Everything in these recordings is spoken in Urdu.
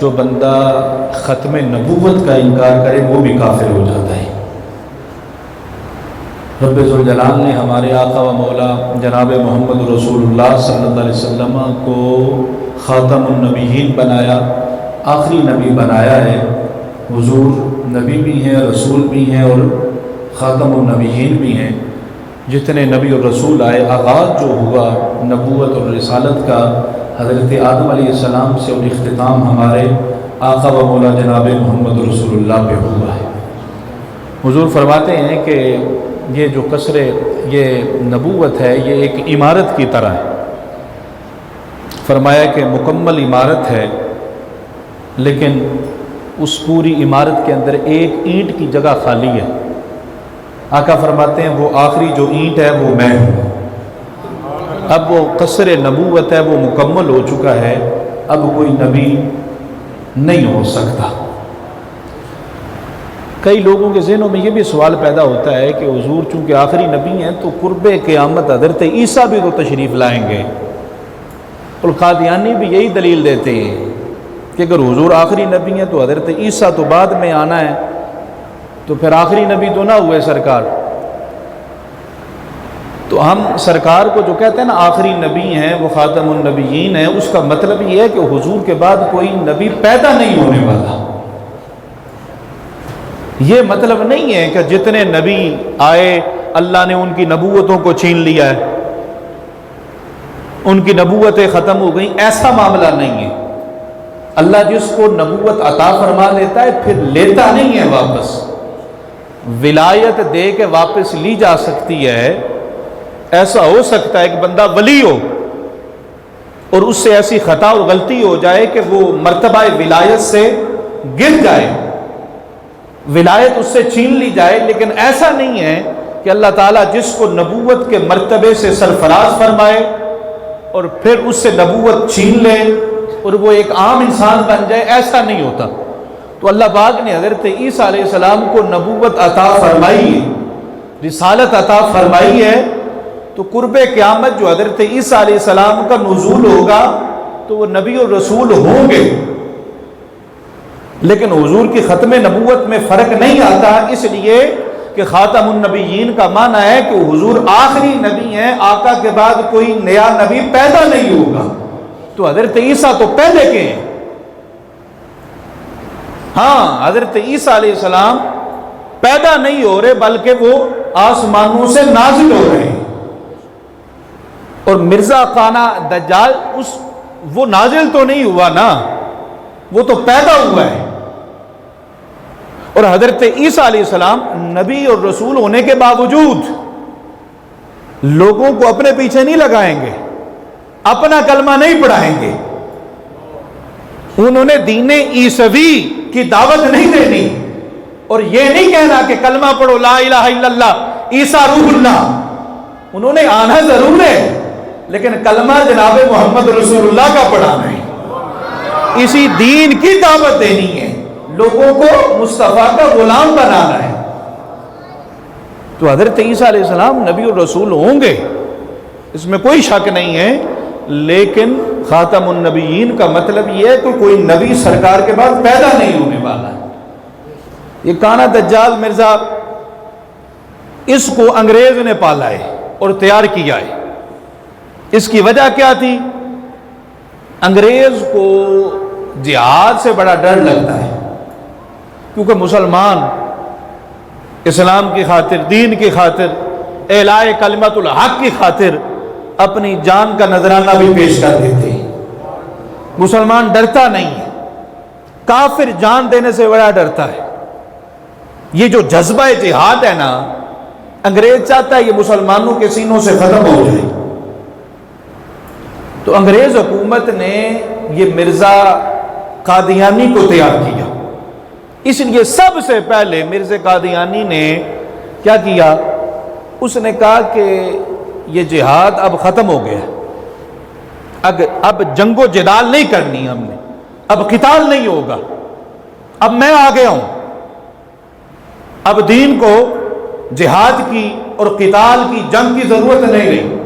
جو بندہ ختم نبوت کا انکار کرے وہ بھی کافر ہو جاتا ہے۔ رب ذوالجلال نے ہمارے آقا و مولا جناب محمد رسول اللہ صلی اللہ علیہ وسلم کو خاتم النبیین بنایا، آخری نبی بنایا ہے۔ حضور نبی بھی ہیں، رسول بھی ہیں اور خاتم النبیین بھی ہیں۔ جتنے نبی اور رسول آئے، آغاز جو ہوا نبوت اور رسالت کا حضرت آدم علیہ السلام سے، اور اختتام ہمارے آقا و مولا جناب محمد رسول اللہ پہ ہوا ہے۔ حضور فرماتے ہیں کہ یہ جو قصر یہ نبوت ہے یہ ایک عمارت کی طرح ہے۔ فرمایا کہ مکمل عمارت ہے، لیکن اس پوری عمارت کے اندر ایک اینٹ کی جگہ خالی ہے۔ آقا فرماتے ہیں وہ آخری جو اینٹ ہے وہ میں ہوں۔ اب وہ قصر نبوت ہے وہ مکمل ہو چکا ہے، اب کوئی نبی نہیں ہو سکتا۔ کئی لوگوں کے ذہنوں میں یہ بھی سوال پیدا ہوتا ہے کہ حضور چونکہ آخری نبی ہیں تو قرب قیامت حضرت عیسیٰ بھی تو تشریف لائیں گے، اور قادیانی بھی یہی دلیل دیتے ہیں کہ اگر حضور آخری نبی ہیں تو حضرت عیسیٰ تو بعد میں آنا ہے، تو پھر آخری نبی تو نہ ہوئے سرکار۔ تو ہم سرکار کو جو کہتے ہیں نا آخری نبی ہیں، وہ خاتم النبیین ہیں، اس کا مطلب یہ ہے کہ حضور کے بعد کوئی نبی پیدا نہیں ہونے والا۔ یہ مطلب نہیں ہے کہ جتنے نبی آئے اللہ نے ان کی نبوتوں کو چھین لیا ہے، ان کی نبوتیں ختم ہو گئیں، ایسا معاملہ نہیں ہے۔ اللہ جس کو نبوت عطا فرما لیتا ہے پھر لیتا نہیں ہے واپس۔ ولایت دے کے واپس لی جا سکتی ہے۔ ایسا ہو سکتا ہے کہ بندہ ولی ہو اور اس سے ایسی خطا اور غلطی ہو جائے کہ وہ مرتبہ ولایت سے گر جائے، ولایت اس سے چھین لی جائے، لیکن ایسا نہیں ہے کہ اللہ تعالیٰ جس کو نبوت کے مرتبے سے سرفراز فرمائے اور پھر اس سے نبوت چھین لے اور وہ ایک عام انسان بن جائے، ایسا نہیں ہوتا۔ تو اللہ پاک نے حضرت عیسیٰ علیہ السلام کو نبوت عطا فرمائی ہے، رسالت عطا فرمائی ہے، تو قرب قیامت جو حضرت عیسیٰ علیہ السلام کا نزول ہوگا تو وہ نبی اور رسول ہوں گے، لیکن حضور کی ختم نبوت میں فرق نہیں آتا، اس لیے کہ خاتم النبیین کا معنی ہے کہ حضور آخری نبی ہیں، آقا کے بعد کوئی نیا نبی پیدا نہیں ہوگا۔ تو حضرت عیسیٰ تو پہلے کے ہیں۔ ہاں، حضرت عیسیٰ علیہ السلام پیدا نہیں ہو رہے بلکہ وہ آسمانوں سے نازل ہو رہے ہیں، اور مرزا خانہ دجال وہ نازل تو نہیں ہوا نا، وہ تو پیدا ہوا ہے۔ اور حضرت عیسیٰ علیہ السلام نبی اور رسول ہونے کے باوجود لوگوں کو اپنے پیچھے نہیں لگائیں گے، اپنا کلمہ نہیں پڑھائیں گے، انہوں نے دین عیسوی کی دعوت نہیں دینی، اور یہ نہیں کہنا کہ کلمہ پڑھو لا الہ الا اللہ عیسیٰ روح اللہ۔ انہوں نے آنا ضرور ہے، لیکن کلمہ جناب محمد رسول اللہ کا پڑھانا ہے، اسی دین کی دعوت دینی ہے، لوگوں کو مصطفیٰ کا غلام بنانا ہے۔ تو حضرت عیسیٰ علیہ السلام نبی اور رسول ہوں گے، اس میں کوئی شک نہیں ہے، لیکن خاتم النبیین کا مطلب یہ ہے کہ کوئی نبی سرکار کے بعد پیدا نہیں ہونے والا ہے۔ یہ کانا دجال مرزا، اس کو انگریز نے پالا ہے اور تیار کیا ہے۔ اس کی وجہ کیا تھی؟ انگریز کو جہاد سے بڑا ڈر لگتا ہے، کیونکہ مسلمان اسلام کی خاطر، دین کی خاطر، اعلاء کلمت الحق کی خاطر اپنی جان کا نذرانہ بھی پیش کر دیتے ہیں۔ مسلمان ڈرتا نہیں ہے، کافر جان دینے سے بڑا ڈرتا ہے۔ یہ جو جذبہ جہاد ہے نا، انگریز چاہتا ہے یہ مسلمانوں کے سینوں سے ختم ہو جائے۔ تو انگریز حکومت نے یہ مرزا قادیانی کو تیار کیا۔ اس لیے سب سے پہلے مرزا قادیانی نے کیا کیا؟ اس نے کہا کہ یہ جہاد اب ختم ہو گیا، اب جنگ و جدال نہیں کرنی ہم نے، اب قتال نہیں ہوگا، اب میں آ گیا ہوں، اب دین کو جہاد کی اور قتال کی، جنگ کی ضرورت نہیں رہی۔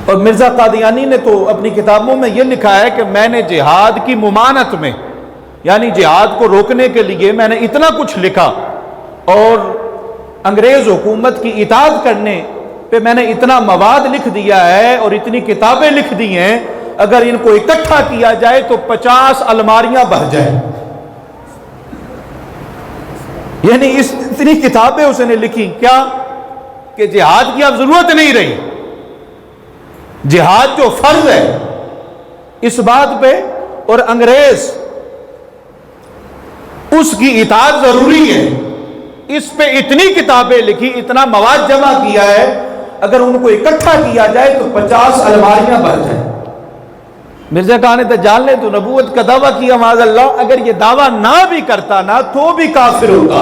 اور مرزا قادیانی نے تو اپنی کتابوں میں یہ لکھا ہے کہ میں نے جہاد کی ممانعت میں، یعنی جہاد کو روکنے کے لیے میں نے اتنا کچھ لکھا، اور انگریز حکومت کی اطاعت کرنے پہ میں نے اتنا مواد لکھ دیا ہے اور اتنی کتابیں لکھ دی ہیں، اگر ان کو اکٹھا کیا جائے تو 50 الماریاں بھر جائیں۔ یعنی اتنی کتابیں اس نے لکھی، کیا کہ جہاد کی اب ضرورت نہیں رہی، جہاد جو فرض ہے اس بات پہ، اور انگریز اس کی اطاعت ضروری ہے، اس پہ اتنی کتابیں لکھی، اتنا مواد جمع کیا ہے، اگر ان کو اکٹھا کیا جائے تو 50 الماریاں بھر جائیں۔ مرزا کان دجال نے تو نبوت کا دعویٰ کیا، معاذ اللہ، اگر یہ دعویٰ نہ بھی کرتا نا تو بھی کافر ہوتا،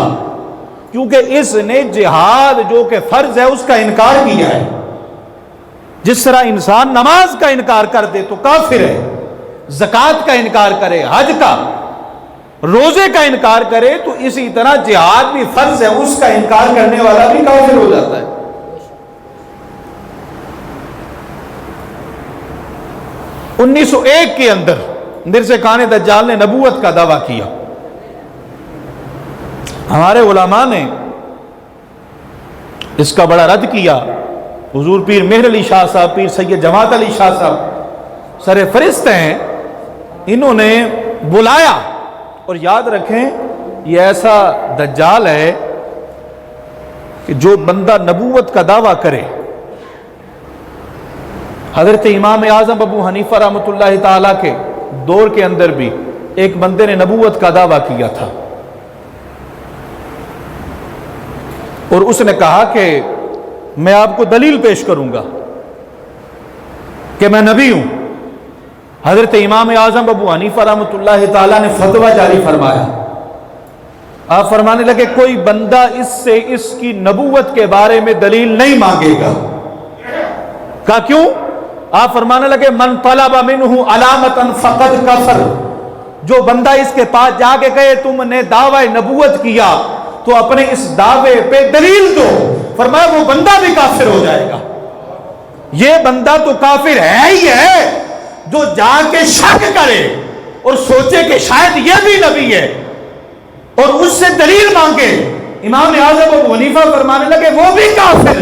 کیونکہ اس نے جہاد جو کہ فرض ہے اس کا انکار کیا ہے۔ جس طرح انسان نماز کا انکار کر دے تو کافر ہے، زکوٰۃ کا انکار کرے، حج کا، روزے کا انکار کرے، تو اسی طرح جہاد بھی فرض ہے، اس کا انکار کرنے والا بھی کافر ہو جاتا ہے۔ 1901 کے اندر مرزا کان دجال نے نبوت کا دعویٰ کیا۔ ہمارے علماء نے اس کا بڑا رد کیا۔ حضور پیر مہر علی شاہ صاحب، پیر سید جماعت علی شاہ صاحب سر فرست ہیں، انہوں نے بلایا، اور یاد رکھیں یہ ایسا دجال ہے کہ جو بندہ نبوت کا دعویٰ کرے، حضرت امام اعظم ابو حنیفہ رحمۃ اللہ تعالیٰ کے دور کے اندر بھی ایک بندے نے نبوت کا دعویٰ کیا تھا، اور اس نے کہا کہ میں آپ کو دلیل پیش کروں گا کہ میں نبی ہوں۔ حضرت امام اعظم ابو حنیفہ رحمۃ اللہ تعالیٰ نے فتویٰ جاری فرمایا، آپ فرمانے لگے کوئی بندہ اس سے اس کی نبوت کے بارے میں دلیل نہیں مانگے گا۔ کہا کیوں؟ آپ فرمانے لگے من طلب منہ علامتا فقد کفر، جو بندہ اس کے پاس جا کے کہے تم نے دعوی نبوت کیا تو اپنے اس دعوے پہ دلیل دو، فرمایا وہ بندہ بھی کافر ہو جائے گا۔ یہ بندہ تو کافر ہے ہی ہے جو جا کے شک کرے اور سوچے کہ شاید یہ بھی نبی ہے اور اس سے دلیل مانگے۔ امام اعظم ابو حنیفہ فرمانے لگے وہ بھی کافر۔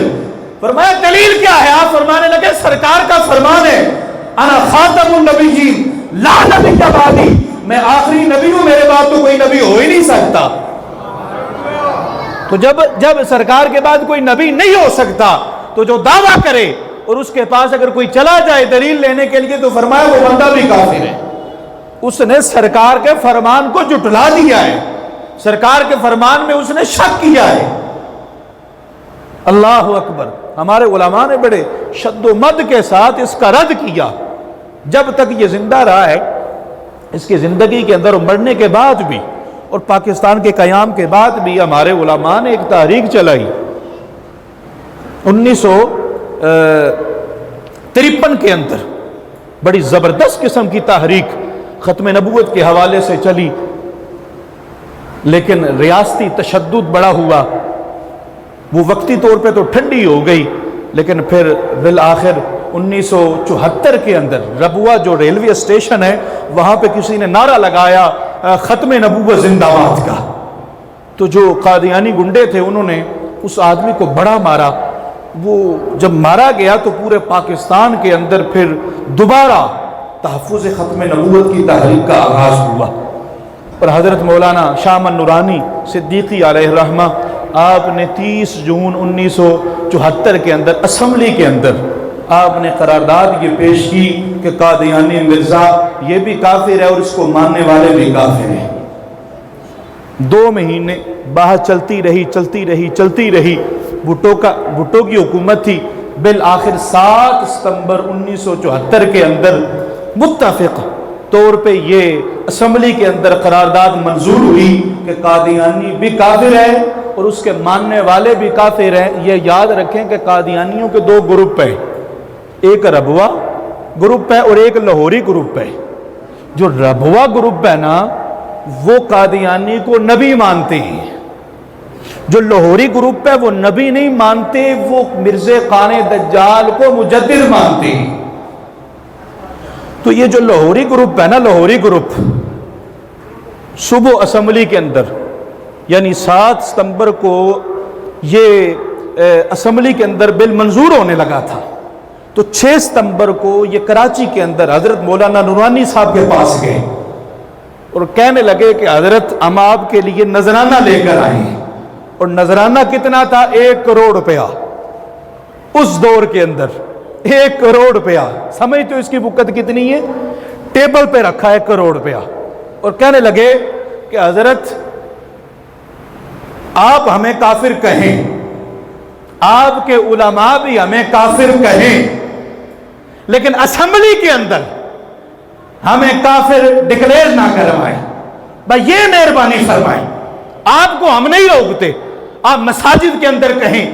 فرمایا دلیل کیا ہے؟ آپ فرمانے لگے سرکار کا فرمان ہے انا خاتم النبیین لا نبی بعدی، میں آخری نبی ہوں، میرے بعد تو کوئی نبی ہو ہی نہیں سکتا۔ تو جب سرکار کے بعد کوئی نبی نہیں ہو سکتا تو جو دعویٰ کرے اور اس کے پاس اگر کوئی چلا جائے دلیل لینے کے لیے تو فرمایا وہ بندہ بھی کافر ہے۔ اس نے سرکار کے فرمان کو جھٹلا دیا ہے، سرکار کے فرمان میں اس نے شک کیا ہے۔ اللہ اکبر۔ ہمارے علماء نے بڑے شد و مد کے ساتھ اس کا رد کیا، جب تک یہ زندہ رہا ہے، اس کی زندگی کے اندر مرنے کے بعد بھی اور پاکستان کے قیام کے بعد بھی ہمارے علماء نے ایک تحریک چلائی 1953 کے اندر، بڑی زبردست قسم کی تحریک ختم نبوت کے حوالے سے چلی، لیکن ریاستی تشدد بڑا ہوا، وہ وقتی طور پہ تو ٹھنڈی ہو گئی، لیکن پھر بالآخر 1974 کے اندر ربوہ جو ریلوے اسٹیشن ہے وہاں پہ کسی نے نعرہ لگایا ختم نبوت زندہ باد کا، تو جو قادیانی گنڈے تھے انہوں نے اس آدمی کو بڑا مارا۔ وہ جب مارا گیا تو پورے پاکستان کے اندر پھر دوبارہ تحفظ ختم نبوت کی تحریک کا آغاز ہوا، اور حضرت مولانا شاہ من نورانی صدیقی علیہ الرحمہ آپ نے 30 جون 1974 کے اندر اسمبلی کے اندر آپ نے قرارداد یہ پیش کی کہ قادیانی مرزا یہ بھی کافر ہے اور اس کو ماننے والے بھی کافر ہیں۔ 2 مہینے بحث چلتی رہی، بھٹو کی حکومت تھی، بالآخر 7 ستمبر 1974 کے اندر متفق طور پہ یہ اسمبلی کے اندر قرارداد منظور ہوئی کہ قادیانی بھی کافر ہے اور اس کے ماننے والے بھی کافر ہیں۔ یہ یاد رکھیں کہ قادیانیوں کے 2 گروپ ہیں، ایک ربوہ گروپ ہے اور ایک لاہوری گروپ ہے۔ جو ربوہ گروپ ہے نا وہ قادیانی کو نبی مانتے ہیں، جو لاہوری گروپ ہے وہ نبی نہیں مانتے، وہ مرزا خان دجال کو مجدد مانتے ہیں۔ تو یہ جو لاہوری گروپ ہے نا، لاہوری گروپ صبح اسمبلی کے اندر یعنی 7 ستمبر کو یہ اسمبلی کے اندر بل منظور ہونے لگا تھا، تو 6 ستمبر کو یہ کراچی کے اندر حضرت مولانا نورانی صاحب کے پاس گئے اور کہنے لگے کہ حضرت ہم آپ کے لیے نذرانہ لے کر آئے ہیں۔ اور نذرانہ کتنا تھا؟ 1 کروڑ روپیہ اس دور کے اندر، 1 کروڑ روپیہ۔ سمجھتے ہو اس کی وقت کتنی ہے؟ ٹیبل پہ رکھا ہے 1 کروڑ روپیہ، اور کہنے لگے کہ حضرت آپ ہمیں کافر کہیں، آپ کے علماء بھی ہمیں کافر کہیں، لیکن اسمبلی کے اندر ہمیں کافر ڈکلیئر نہ کروائیں، بھائی یہ مہربانی فرمائیں۔ آپ کو ہم نہیں روکتے، آپ مساجد کے اندر کہیں،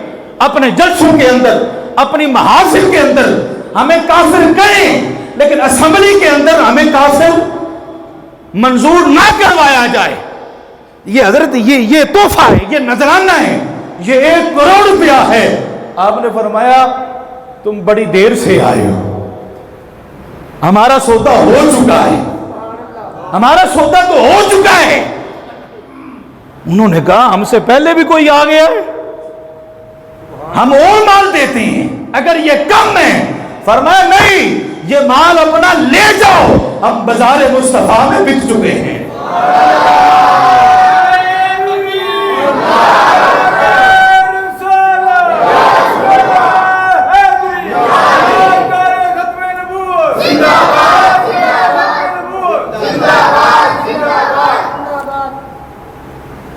اپنے جلسوں کے اندر، اپنی محافل کے اندر ہمیں کافر کہیں، لیکن اسمبلی کے اندر ہمیں کافر منظور نہ کروایا جائے۔ یہ حضرت یہ تحفہ ہے، یہ نذرانہ ہے، یہ 1 کروڑ روپیہ ہے۔ آپ نے فرمایا تم بڑی دیر سے آئے ہو، ہمارا سودا ہو چکا ہے، ہمارا سودا تو ہو چکا ہے۔ انہوں نے کہا ہم سے پہلے بھی کوئی آ گیا ہے، ہم اور مال دیتے ہیں اگر یہ کم ہے۔ فرمایا نہیں، یہ مال اپنا لے جاؤ، ہم بازار مصطفیٰ میں بک چکے ہیں۔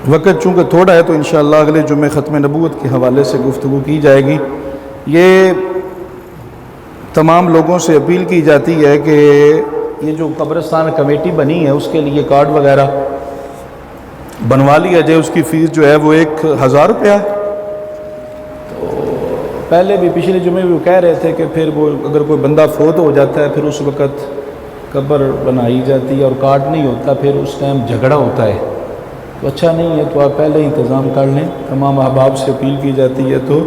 وقت چونکہ تھوڑا ہے تو انشاءاللہ اگلے جمعے ختم نبوت کے حوالے سے گفتگو کی جائے گی۔ یہ تمام لوگوں سے اپیل کی جاتی ہے کہ یہ جو قبرستان کمیٹی بنی ہے اس کے لیے کارڈ وغیرہ بنوا لیا جائے۔ اس کی فیس جو ہے وہ 1000 روپیہ ہے۔ تو پہلے بھی پچھلے جمعے بھی وہ کہہ رہے تھے کہ پھر وہ اگر کوئی بندہ فوت ہو جاتا ہے پھر اس وقت قبر بنائی جاتی ہے اور کارڈ نہیں ہوتا، پھر اس ٹائم جھگڑا ہوتا ہے، تو اچھا نہیں ہے، تو آپ پہلے انتظام کر لیں۔ تمام احباب سے اپیل کی جاتی ہے تو